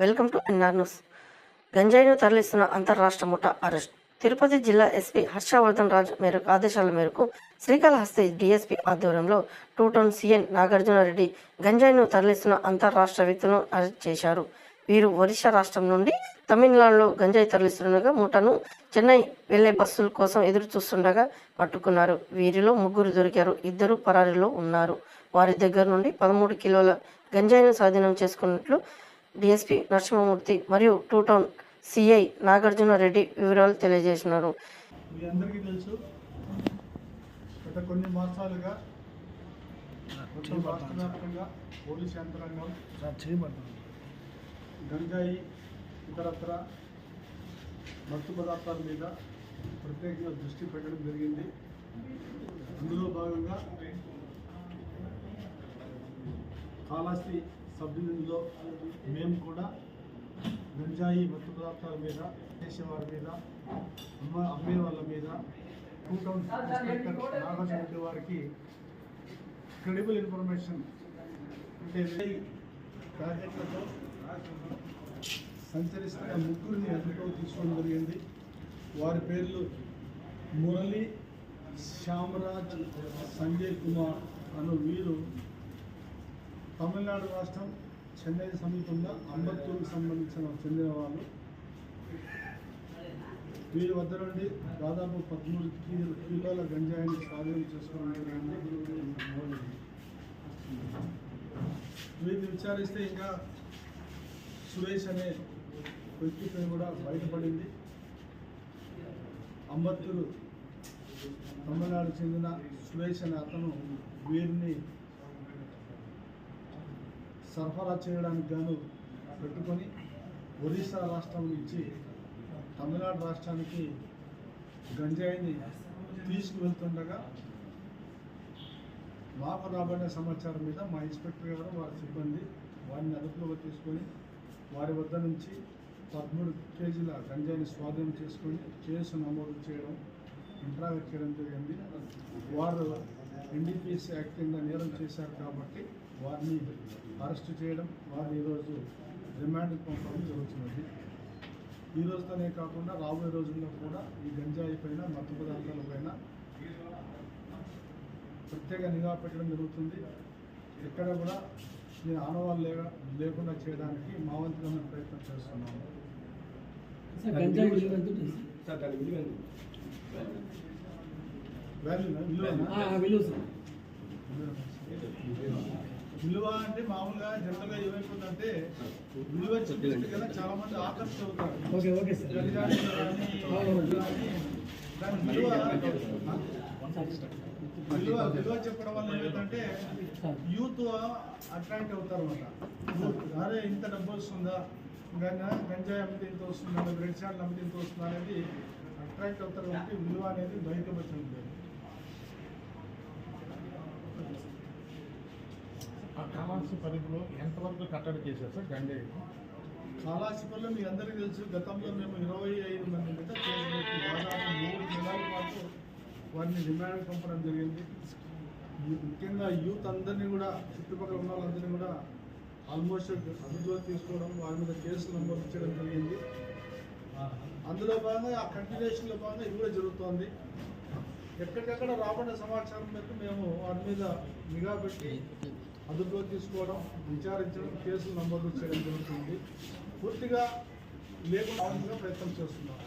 Welcome to NR news. గంజాయిను తరలిస్తున్న అంతర్రాష్ట్ర ముఠా అరెస్ట్. తిరుపతి జిల్లా ఎస్పీ హర్షవర్ధన్ రాజ్ ఆదేశాల మేరకు శ్రీకాళహస్తి డీఎస్పీ ఆధ్వర్యంలో 2 టౌన్ సీఎన్ నాగార్జునరెడ్డి గంజాయిను తరలిస్తున్న అంతర్రాష్ట్ర వ్యక్తులను అరెస్ట్ చేశారు. వీరు ఒరిస్సా రాష్ట్రం నుండి తమిళనాడులో గంజాయి తరలిస్తుండగా ముఠాను చెన్నై వెళ్లే బస్సుల కోసం ఎదురు చూస్తుండగా పట్టుకున్నారు. వీరిలో 3 దొరికారు, 2 పరారీలో ఉన్నారు. వారి దగ్గర నుండి 13 కిలోల గంజాయిను స్వాధీనం చేసుకున్నట్లు డీఎస్పీ నరసింహమూర్తి మరియు 2 టౌన్ సిఐ నాగార్జునరెడ్డి వివరాలు తెలియజేసినారు. మీ అందరికీ తెలుసు, గత కొన్ని మాసాలుగా రాష్ట్రవ్యాప్తంగా పోలీస్ యంత్రాంగం గంజాయి ఇతరత్ర మత్తు పదార్థాల మీద ప్రత్యేకంగా దృష్టి పెట్టడం జరిగింది. అందులో భాగంగా కాళహస్తి సబ్ డివిజన్లో మేము కూడా గంజాయి మత్తు పదార్థాల మీద, చేసేవారి మీద, అమ్మే వాళ్ళ మీద 2 టౌన్ ఇన్స్పెక్టర్ నాగార్జునరెడ్డి వారికి క్రెడిబుల్ ఇన్ఫర్మేషన్ అంటే ప్యాకెట్లతో సంచరిస్తున్న 3 అదుపులోకి తీసుకోవడం జరిగింది. వారి పేర్లు మురళి, శ్యామరాజ్, సంజయ్ కుమార్ అను వీరు తమిళనాడు రాష్ట్రం చెన్నై సమీపంలో అంబత్తూరుకు చెందిన వాళ్ళు. వీరి వద్ద నుండి దాదాపు 13 కిలోల గంజాయిని స్వాధీనం చేసుకోవడం జరిగింది. వీరిని విచారిస్తే ఇంకా సురేష్ అనే వ్యక్తిపై కూడా బయటపడింది. అంబత్తూరు తమిళనాడు చెందిన సురేష్ అనే అతను వీరిని సరఫరా చేయడానికి గాను పెట్టుకొని ఒరిస్సా రాష్ట్రం నుంచి తమిళనాడు రాష్ట్రానికి గంజాయిని తీసుకువెళ్తుండగా మాకు రాబడిన సమాచారం మీద మా ఇన్స్పెక్టర్ గారు, వారి సిబ్బంది వారిని అదుపులోకి తీసుకొని వారి వద్ద నుంచి 13 కేజీల గంజాయిని స్వాధీనం చేసుకొని కేసు నమోదు చేయడం, ఇంట్రాగేట్ చేయడం జరిగింది. వారు ఎన్డీపీఎస్ యాక్ట్ కింద నేరం చేశారు కాబట్టి వారిని అరెస్టు చేయడం, వారిని ఈరోజు రిమాండ్కి పంపడం జరుగుతున్నది. ఈ రోజుతోనే కాకుండా రాబోయే రోజుల్లో కూడా ఈ గంజాయి పైన, మత్తు పదార్థాల పైన ప్రత్యేక నిఘా పెట్టడం జరుగుతుంది. ఎక్కడ కూడా దీని ఆనవాళ్ళు లేకుండా చేయడానికి మా వంతుగా ప్రయత్నం చేస్తున్నాము. విలువ అంటే మామూలుగా జనరల్గా ఏమైపోతుందంటే విలువ చూపిస్తే కదా చాలా మంది ఆకర్షిత అవుతారు. విలువ చెప్పడం వల్ల ఏమైందంటే యూత్ అట్రాక్ట్ అవుతారు అన్నమాట. అరే ఇంత డబ్బు వస్తుందా, గంజాయి అమ్మితే ఇంత వస్తుందా, రెడ్ షాట్లు అమ్మితే ఇంత వస్తుందా అనేది అట్రాక్ట్ అవుతారు. కాబట్టి విలువ అనేది బయటకు వచ్చి ఉంటుంది. కాళహస్తి పరిధిలో ఎంతవరకు కట్టడి చేశారు సార్ గంజాయి? కాళహస్తి పరిధిలో మీ అందరికీ తెలుసు, గతంలో మేము 25 మంది మీద కేసు పెట్టి దాదాపు 3 నెలల పాటు వారిని రిమాండ్ పంపడం జరిగింది. ముఖ్యంగా యూత్ అందరినీ కూడా, చుట్టుపక్కల ఉన్న వాళ్ళందరినీ కూడా ఆల్మోస్ట్ అదుపులో తీసుకోవడం, వారి మీద కేసులు నమోదు చేయడం జరిగింది. అందులో భాగంగా ఆ కంటిన్యూషన్లో భాగంగా ఇది కూడా జరుగుతోంది. ఎక్కడికక్కడ రాబడిన సమాచారం మేరకు మేము వారి మీద నిఘా పెట్టి అదుపులో తీసుకోవడం, విచారించడం, కేసులు నమోదు చేయడం జరుగుతుంది. పూర్తిగా లేకుండా ప్రయత్నం చేస్తున్నాం.